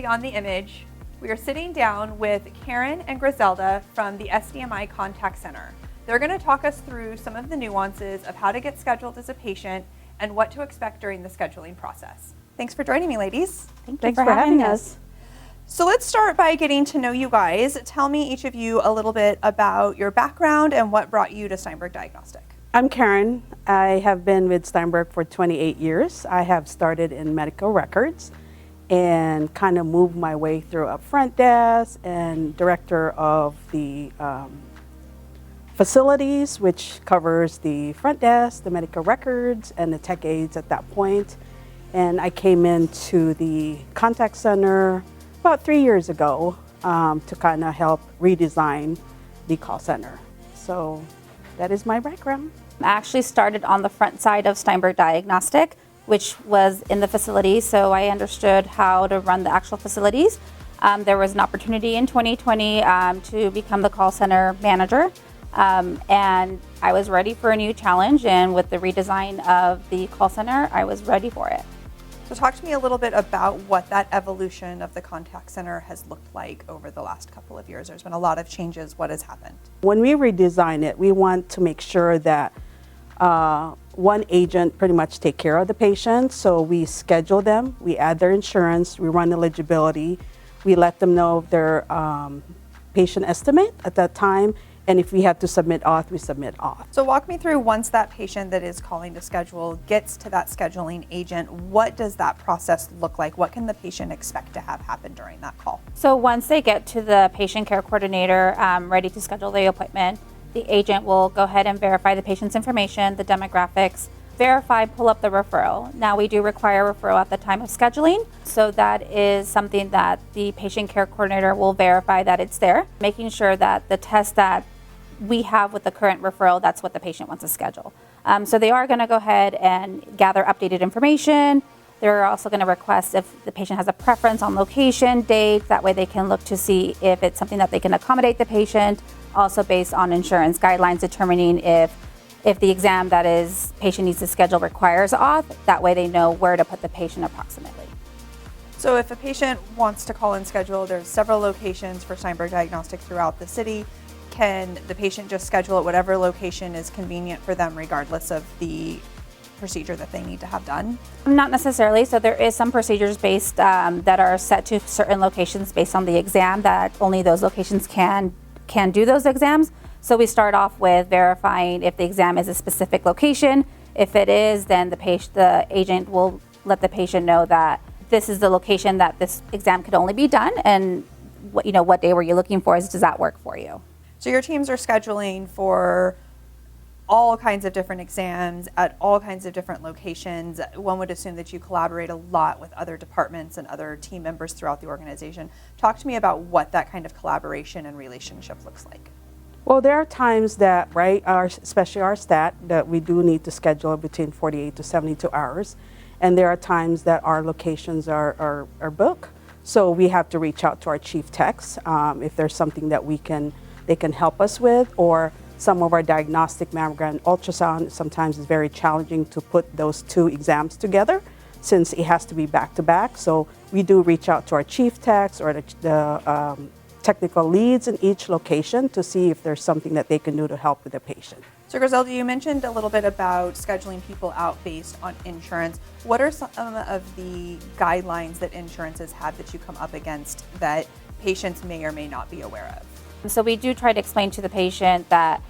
on the image, we are sitting down with Karren and Gricelda from the SDMI Contact Center. They're going to talk us through some of the nuances of how to get scheduled as a patient and what to expect during the scheduling process. Thanks for joining me, ladies. Thanks for having us. So let's start by getting to know you guys. Tell me, each of you, a little bit about your background and what brought you to Steinberg Diagnostic. I'm Karren. I have been with Steinberg for 28 years. I have started in medical records and kind of moved my way through up front desk and director of the facilities, which covers the front desk, the medical records, and the tech aides at that point. And I came into the contact center about 3 years ago to kind of help redesign the call center. So that is my background. I actually started on the front side of Steinberg Diagnostic, which was in the facility, so I understood how to run the actual facilities. There was an opportunity in 2020 to become the call center manager, and I was ready for a new challenge, and with the redesign of the call center, I was ready for it. So talk to me a little bit about what that evolution of the contact center has looked like over the last couple of years. There's been a lot of changes. What has happened? When we redesign it, we want to make sure that one agent pretty much take care of the patient. So we schedule them, we add their insurance, we run eligibility, we let them know their patient estimate at that time, and if we have to submit auth, we submit auth. So walk me through, once that patient that is calling to schedule gets to that scheduling agent, what does that process look like? What can the patient expect to have happen during that call? So once they get to the patient care coordinator ready to schedule the appointment, the agent will go ahead and verify the patient's information, the demographics, pull up the referral. Now we do require a referral at the time of scheduling, so that is something that the patient care coordinator will verify that it's there, making sure that the test that we have with the current referral, that's what the patient wants to schedule. So they are going to go ahead and gather updated information. They're also going to request if the patient has a preference on location, date, that way they can look to see if it's something that they can accommodate the patient, also based on insurance guidelines determining if the exam that is patient needs to schedule requires auth, that way they know where to put the patient approximately. So if a patient wants to call and schedule, there's several locations for Steinberg Diagnostic throughout the city. Can the patient just schedule at whatever location is convenient for them, regardless of the procedure that they need to have done? Not necessarily. So there is some procedures based that are set to certain locations based on the exam, that only those locations can do those exams. So we start off with verifying if the exam is a specific location. If it is, then the agent will let the patient know that this is the location that this exam could only be done, and what day were you looking for? Does that work for you? So your teams are scheduling for all kinds of different exams at all kinds of different locations. One would assume that you collaborate a lot with other departments and other team members throughout the organization. Talk to me about what that kind of collaboration and relationship looks like. Well, there are times that, especially our stat, that we do need to schedule between 48 to 72 hours. And there are times that our locations are booked. So we have to reach out to our chief techs if there's something that they can help us with, or some of our diagnostic mammogram ultrasound sometimes is very challenging to put those two exams together since it has to be back to back. So we do reach out to our chief techs or the technical leads in each location to see if there's something that they can do to help with the patient. So Gricelda, you mentioned a little bit about scheduling people out based on insurance. What are some of the guidelines that insurances have that you come up against that patients may or may not be aware of? So we do try to explain to the patient that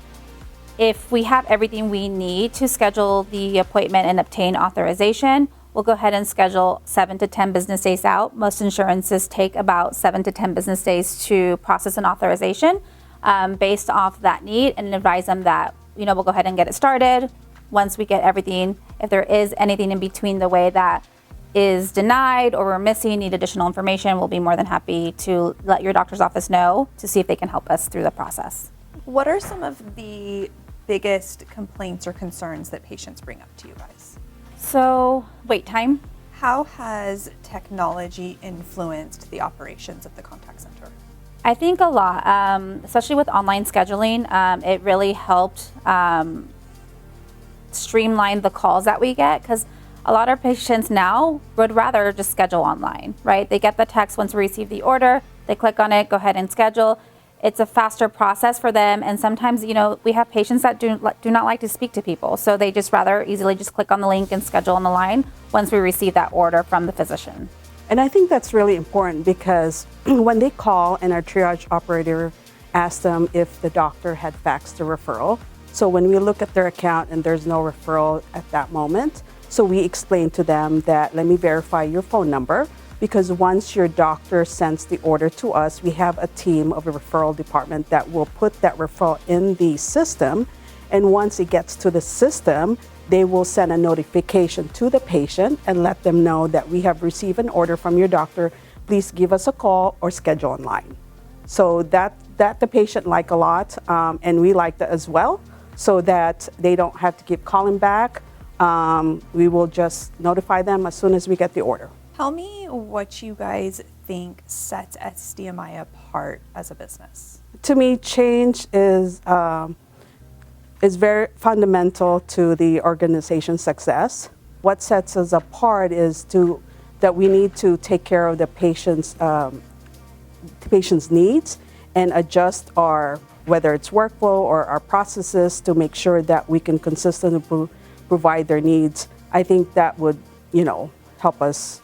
if we have everything we need to schedule the appointment and obtain authorization, we'll go ahead and schedule 7 to 10 business days out. Most insurances take about 7 to 10 business days to process an authorization based off that need, and advise them that we'll go ahead and get it started. Once we get everything, if there is anything in between the way that is denied or we're missing, need additional information, we'll be more than happy to let your doctor's office know to see if they can help us through the process. What are some of the biggest complaints or concerns that patients bring up to you guys? So, wait time. How has technology influenced the operations of the contact center? I think a lot, especially with online scheduling. It really helped streamline the calls that we get, because A lot of patients now would rather just schedule online, right? They get the text once we receive the order, they click on it, go ahead and schedule. It's a faster process for them, and sometimes, we have patients that do not like to speak to people, so they just rather easily just click on the link and schedule on the line once we receive that order from the physician. And I think that's really important because when they call and our triage operator asks them if the doctor had faxed the referral, so when we look at their account and there's no referral at that moment, so we explain to them that, let me verify your phone number, because once your doctor sends the order to us, we have a team of a referral department that will put that referral in the system. And once it gets to the system, they will send a notification to the patient and let them know that we have received an order from your doctor. Please give us a call or schedule online. So that the patient like a lot, and we like that as well, so that they don't have to keep calling back. We will just notify them as soon as we get the order. Tell me what you guys think sets SDMI apart as a business. To me, change is very fundamental to the organization's success. What sets us apart is that we need to take care of the patient's needs and adjust whether it's workflow or our processes to make sure that we can consistently provide their needs. I think that would, help us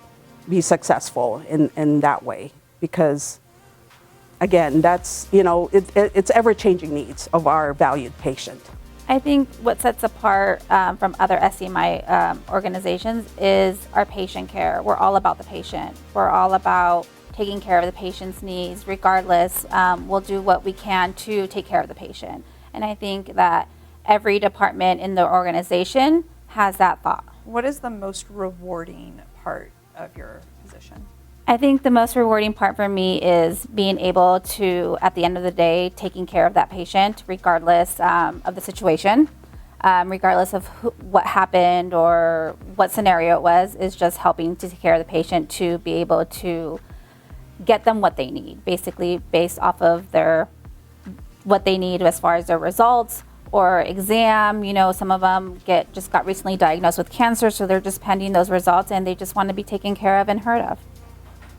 be successful in that way, because again, that's, it's ever-changing needs of our valued patient. I think what sets apart from other SDMI organizations is our patient care. We're all about the patient. We're all about taking care of the patient's needs regardless. We'll do what we can to take care of the patient. And I think that every department in the organization has that thought. What is the most rewarding part of your position? I think the most rewarding part for me is being able to, at the end of the day, taking care of that patient regardless of the situation, regardless of what happened or what scenario it was, is just helping to take care of the patient to be able to get them what they need, basically based off of what they need as far as their results or exam. Some of them just got recently diagnosed with cancer, so they're just pending those results and they just want to be taken care of and heard of.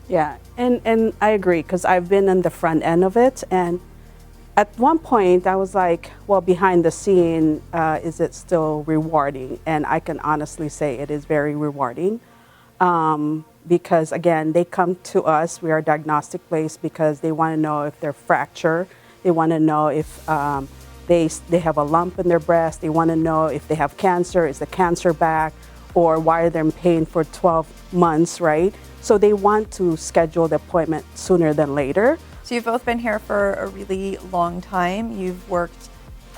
Yeah, and I agree, because I've been in the front end of it, and at one point I was like, well, behind the scene, is it still rewarding? And I can honestly say it is very rewarding, because again, they come to us, we are a diagnostic place, because they want to know if they're fractured, they want to know if they have a lump in their breast, they want to know if they have cancer, is the cancer back, or why are they in pain for 12 months, right? So they want to schedule the appointment sooner than later. So you've both been here for a really long time. You've worked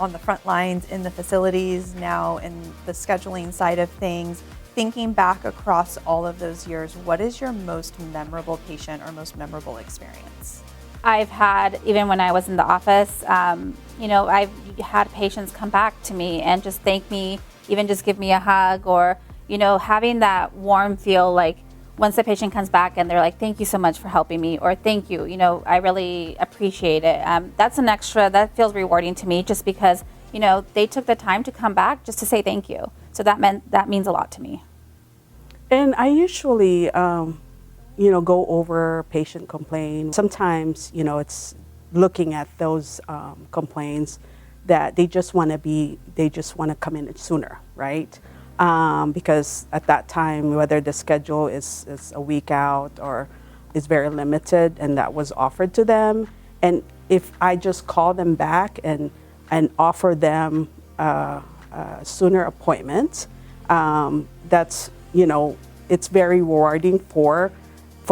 on the front lines in the facilities, now in the scheduling side of things. Thinking back across all of those years, what is your most memorable patient or most memorable experience? I've had, even when I was in the office, I've had patients come back to me and just thank me, even just give me a hug, or, having that warm feel, like once the patient comes back and they're like, thank you so much for helping me, or thank you, I really appreciate it. That's an extra, that feels rewarding to me, just because, they took the time to come back just to say thank you. So that means a lot to me. And I usually, go over patient complaint. Sometimes, it's looking at those complaints that they just want to come in sooner, right? Because at that time, whether the schedule is a week out or is very limited, and that was offered to them. And if I just call them back and offer them a sooner appointment, that's, it's very rewarding for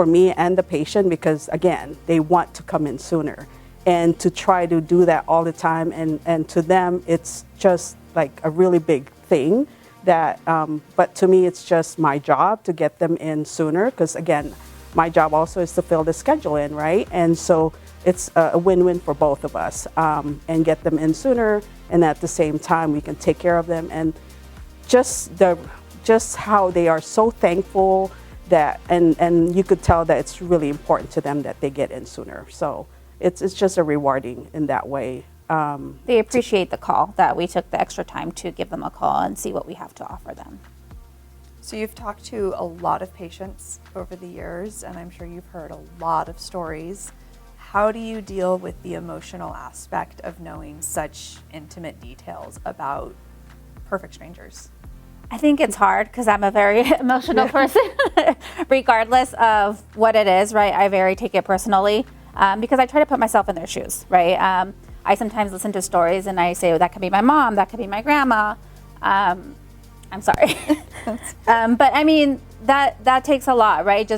me and the patient, because again, they want to come in sooner. And to try to do that all the time, and to them, it's just like a really big thing. But to me, it's just my job to get them in sooner, because again, my job also is to fill the schedule in, right? And so it's a win-win for both of us, and get them in sooner, and at the same time, we can take care of them. And just how they are so thankful that, and you could tell that it's really important to them that they get in sooner. So it's just a rewarding in that way. They appreciate the call, that we took the extra time to give them a call and see what we have to offer them. So you've talked to a lot of patients over the years, and I'm sure you've heard a lot of stories. How do you deal with the emotional aspect of knowing such intimate details about perfect strangers? I think it's hard because I'm a very emotional person, regardless of what it is, right? I very take it personally because I try to put myself in their shoes, right? I sometimes listen to stories and I say, well, that could be my mom, that could be my grandma. I'm sorry. But I mean, that takes a lot, right?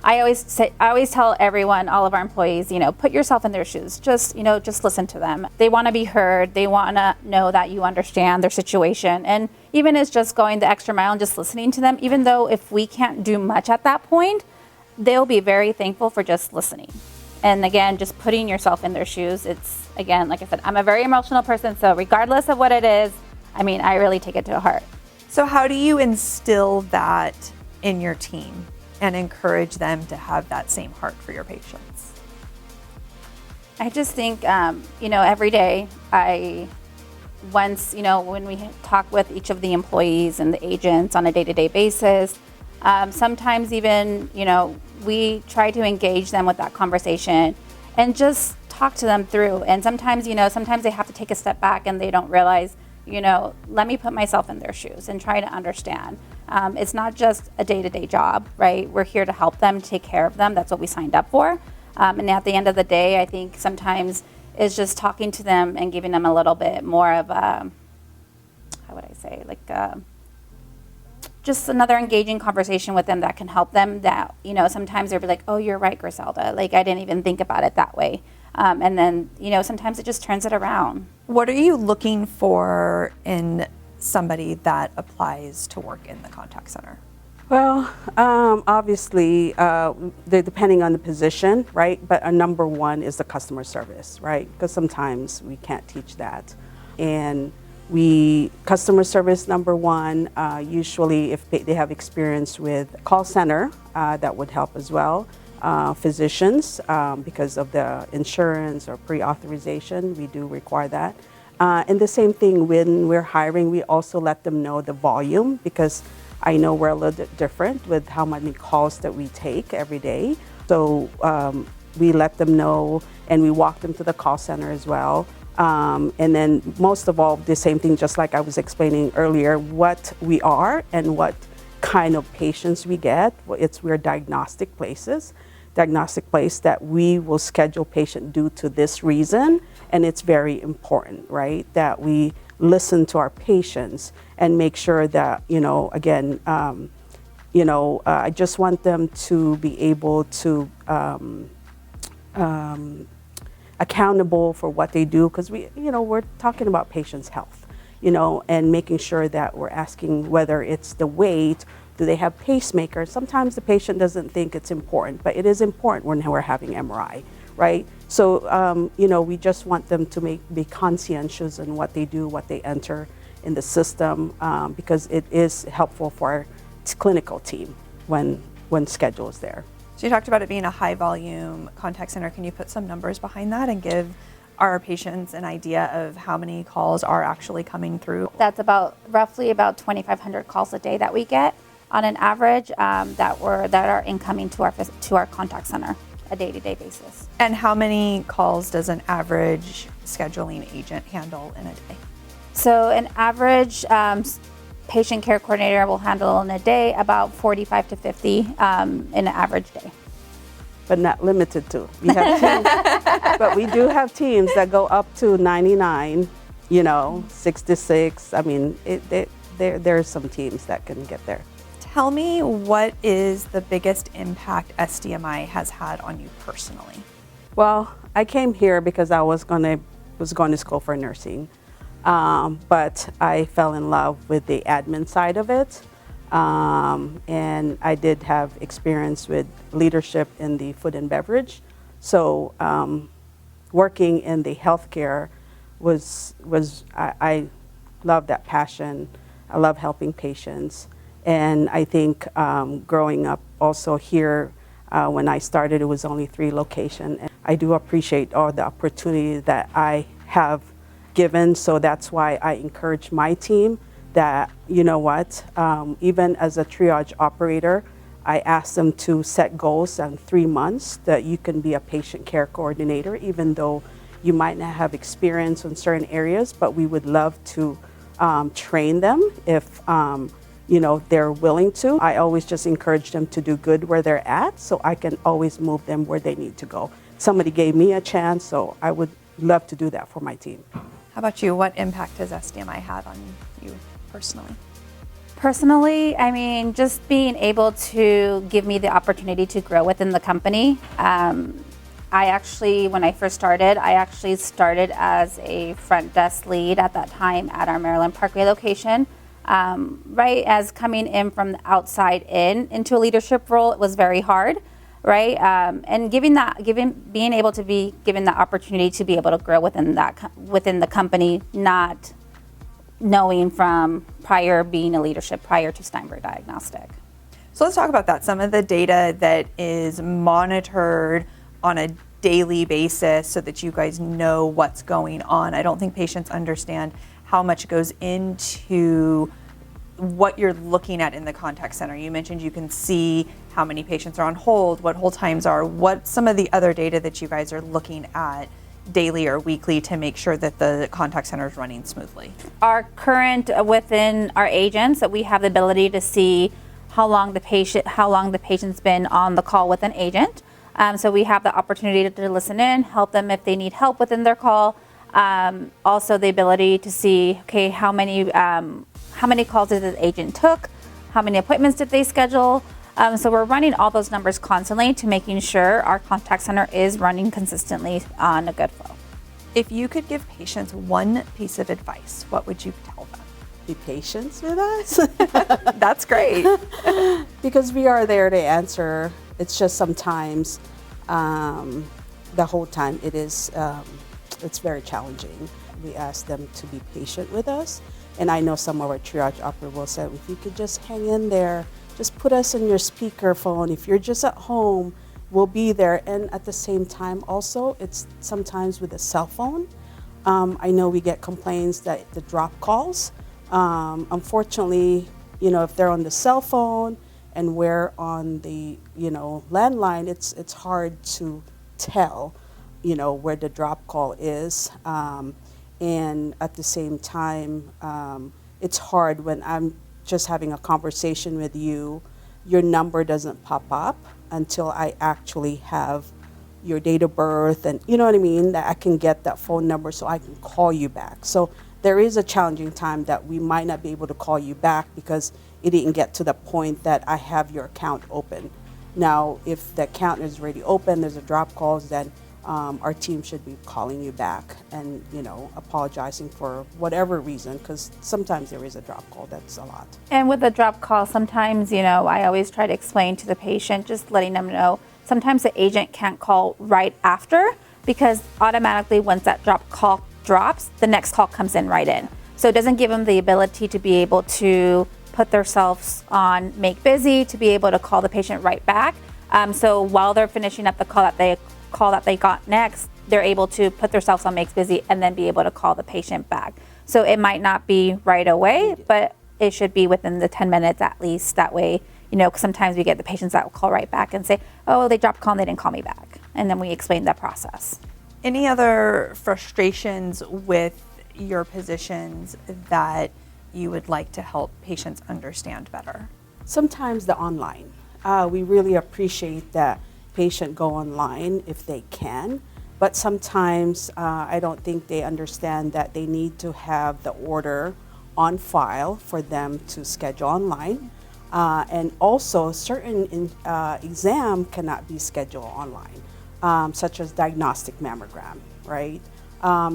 I always tell everyone, all of our employees, put yourself in their shoes. Just listen to them. They want to be heard. They want to know that you understand their situation. And even as just going the extra mile and just listening to them, even though if we can't do much at that point, they'll be very thankful for just listening. And again, just putting yourself in their shoes. It's, again, like I said, I'm a very emotional person. So regardless of what it is, I mean, I really take it to heart. So how do you instill that in your team and encourage them to have that same heart for your patients? I just think, every day when we talk with each of the employees and the agents on a day-to-day basis, sometimes even, we try to engage them with that conversation and just talk to them through. And sometimes they have to take a step back and they don't realize, let me put myself in their shoes and try to understand. It's not just a day-to-day job, right? We're here to help them, take care of them. That's what we signed up for. And at the end of the day, I think sometimes it's just talking to them and giving them a little bit more of a, how would I say, just another engaging conversation with them that can help them that, sometimes they'll be like, oh, you're right, Gricelda. I didn't even think about it that way. And then, sometimes it just turns it around. What are you looking for in somebody that applies to work in the contact center? Well, obviously, depending on the position, right? But number one is the customer service, right? Because sometimes we can't teach that. And customer service, number one, usually if they have experience with call center, that would help as well. Physicians, because of the insurance or pre-authorization, we do require that. And the same thing when we're hiring, we also let them know the volume, because I know we're a little bit different with how many calls that we take every day. So we let them know, and we walk them to the call center as well. And then most of all, the same thing, just like I was explaining earlier, what we are and what kind of patients we get. We're diagnostic place that we will schedule patient due to this reason. And it's very important, right, that we listen to our patients and make sure that, I just want them to be able to accountable for what they do, because we're talking about patients' health, and making sure that we're asking whether it's the weight, do they have pacemakers? Sometimes the patient doesn't think it's important, but it is important when we're having MRI, right? So, we just want them to be conscientious in what they do, what they enter in the system, because it is helpful for our clinical team when schedule is there. So you talked about it being a high volume contact center. Can you put some numbers behind that and give our patients an idea of how many calls are actually coming through? That's roughly about 2,500 calls a day that we get on an average that are incoming to our contact center a day-to-day basis. And how many calls does an average scheduling agent handle in a day? So an average patient care coordinator will handle in a day about 45 to 50 in an average day. But not limited to. We have teams, but we do have teams that go up to 99, 66. I mean, there are some teams that can get there. Tell me, what is the biggest impact SDMI has had on you personally? Well, I came here because I was going to school for nursing, but I fell in love with the admin side of it, and I did have experience with leadership in the food and beverage. So working in the healthcare I love that passion. I love helping patients. And I think growing up also here, when I started, it was only 3 locations. And I do appreciate all the opportunity that I have given. So that's why I encourage my team that, you know what, even as a triage operator, I ask them to set goals on 3 months that you can be a patient care coordinator, even though you might not have experience in certain areas, but we would love to train them if they're willing to. I always just encourage them to do good where they're at, so I can always move them where they need to go. Somebody gave me a chance, so I would love to do that for my team. How about you? What impact has SDMI had on you personally? Personally, I mean, just being able to give me the opportunity to grow within the company. When I first started, I started as a front desk lead at that time at our Maryland Parkway location. Right, as coming in from the outside into a leadership role, it was very hard, right? And being able to be given the opportunity to be able to grow within the company, not knowing from being a leadership prior to Steinberg Diagnostic. So let's talk about that. Some of the data that is monitored on a daily basis so that you guys know what's going on. I don't think patients understand how much goes into what you're looking at in the contact center. You mentioned you can see how many patients are on hold, what hold times are, what some of the other data that you guys are looking at daily or weekly to make sure that the contact center is running smoothly. Our current within our agents, that we have the ability to see how long the patient's been on the call with an agent. So we have the opportunity to listen in, help them if they need help within their call. Also the ability to see, okay, how many calls did the agent took, how many appointments did they schedule. So we're running all those numbers constantly to making sure our contact center is running consistently on a good flow. If you could give patients one piece of advice, what would you tell them? Be patient with us. That's great. Because we are there to answer. It's just sometimes the whole time it's very challenging. We ask them to be patient with us. And I know some of our triage operators will say, if you could just hang in there, just put us in your speakerphone. If you're just at home, we'll be there. And at the same time, also, it's sometimes with a cell phone. I know we get complaints that the drop calls. Unfortunately, if they're on the cell phone and we're on the, landline, it's hard to tell, where the drop call is. And at the same time, it's hard when I'm just having a conversation with you, your number doesn't pop up until I actually have your date of birth and, you know what I mean, that I can get that phone number so I can call you back. So there is a challenging time that we might not be able to call you back because it didn't get to the point that I have your account open. Now, if the account is already open, there's a drop calls, then our team should be calling you back and, apologizing for whatever reason, because sometimes there is a drop call. That's a lot. And with the drop call, sometimes, I always try to explain to the patient, just letting them know, sometimes the agent can't call right after because automatically once that drop call drops, the next call comes in right in. So it doesn't give them the ability to be able to put themselves on make busy, to be able to call the patient right back. So while they're finishing up the call that they got next, they're able to put themselves on makes busy and then be able to call the patient back. So it might not be right away, but it should be within the 10 minutes at least. That way, 'cause sometimes we get the patients that will call right back and say, oh, they dropped call and they didn't call me back. And then we explain that process. Any other frustrations with your positions that you would like to help patients understand better? Sometimes the online. We really appreciate that patient go online if they can, but sometimes I don't think they understand that they need to have the order on file for them to schedule online. And also certain exam cannot be scheduled online, such as diagnostic mammogram, right?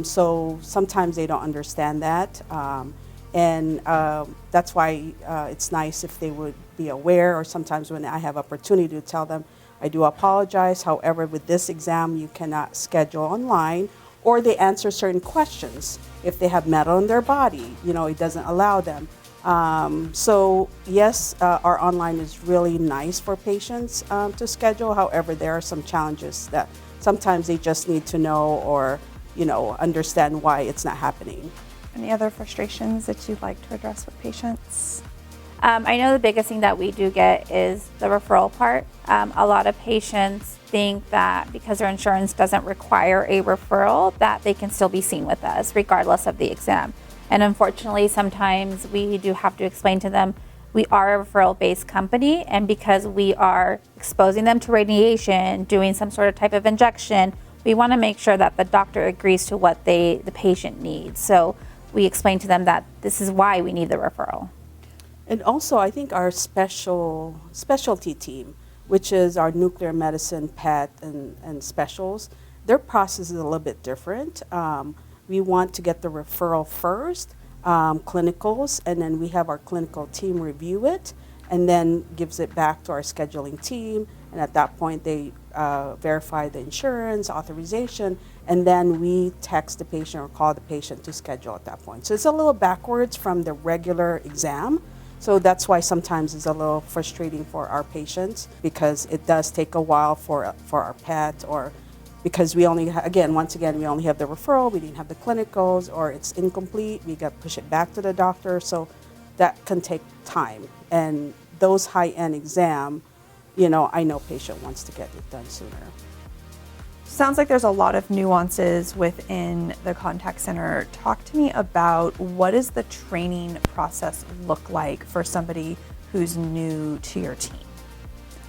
So sometimes they don't understand that. And that's why it's nice if they would be aware, or sometimes when I have opportunity to tell them, I do apologize, however, with this exam you cannot schedule online, or they answer certain questions. If they have metal in their body, it doesn't allow them. So yes, our online is really nice for patients to schedule. However, there are some challenges that sometimes they just need to know or, understand why it's not happening. Any other frustrations that you'd like to address with patients? I know the biggest thing that we do get is the referral part. A lot of patients think that because their insurance doesn't require a referral, that they can still be seen with us regardless of the exam. And unfortunately, sometimes we do have to explain to them we are a referral-based company, and because we are exposing them to radiation, doing some sort of type of injection, we want to make sure that the doctor agrees to what the patient needs. So we explain to them that this is why we need the referral. And also, I think our specialty team, which is our nuclear medicine, PET, and specials, their process is a little bit different. We want to get the referral first, clinicals, and then we have our clinical team review it, and then gives it back to our scheduling team. And at that point, they verify the insurance, authorization, and then we text the patient or call the patient to schedule at that point. So it's a little backwards from the regular exam. So that's why sometimes it's a little frustrating for our patients, because it does take a while for our PET, or because we only, once again, we only have the referral, we didn't have the clinicals, or it's incomplete, we got to push it back to the doctor. So that can take time. And those high-end exam, I know patient wants to get it done sooner. Sounds like there's a lot of nuances within the contact center. Talk to me about what does the training process look like for somebody who's new to your team?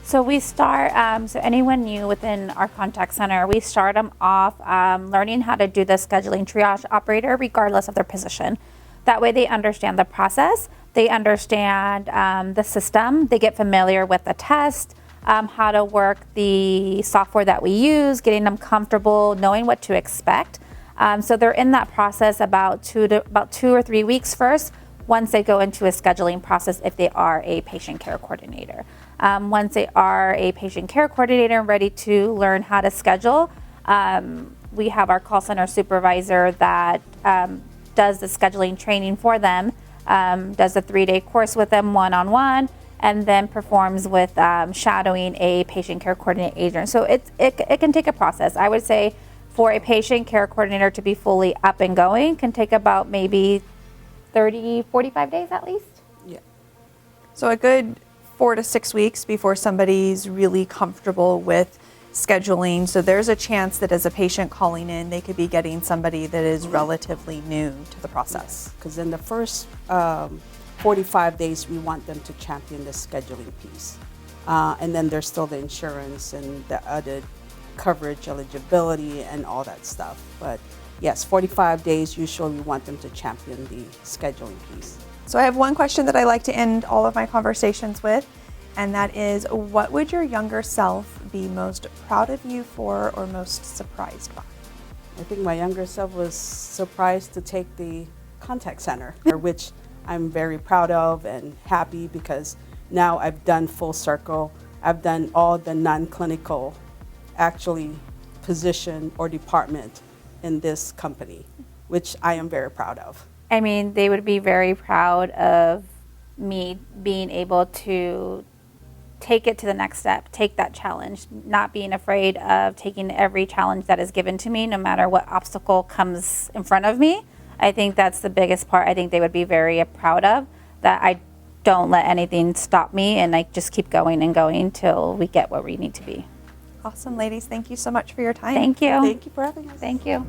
So we start, so anyone new within our contact center, we start them off learning how to do the scheduling triage operator regardless of their position. That way they understand the process, they understand the system, they get familiar with the test, how to work the software that we use, getting them comfortable, knowing what to expect. So they're in that process about 2 or 3 weeks first, once they go into a scheduling process if they are a patient care coordinator. Once they are a patient care coordinator and ready to learn how to schedule, we have our call center supervisor that does the scheduling training for them, does a 3-day course with them one-on-one, and then performs with shadowing a patient care coordinator agent. So it can take a process. I would say for a patient care coordinator to be fully up and going can take about maybe 30, 45 days at least. Yeah. So a good 4 to 6 weeks before somebody's really comfortable with scheduling. So there's a chance that as a patient calling in, they could be getting somebody that is relatively new to the process. Because in the first 45 days, we want them to champion the scheduling piece. And then there's still the insurance and the other coverage, eligibility, and all that stuff. But yes, 45 days, usually we want them to champion the scheduling piece. So I have one question that I like to end all of my conversations with, and that is, what would your younger self be most proud of you for or most surprised by? I think my younger self was surprised to take the contact center, which I'm very proud of and happy, because now I've done full circle. I've done all the non-clinical actually position or department in this company, which I am very proud of. I mean, they would be very proud of me being able to take it to the next step, take that challenge, not being afraid of taking every challenge that is given to me, no matter what obstacle comes in front of me. I think that's the biggest part I think they would be very proud of, that I don't let anything stop me and I just keep going and going till we get where we need to be. Awesome, ladies. Thank you so much for your time. Thank you. Thank you for having us. Thank you.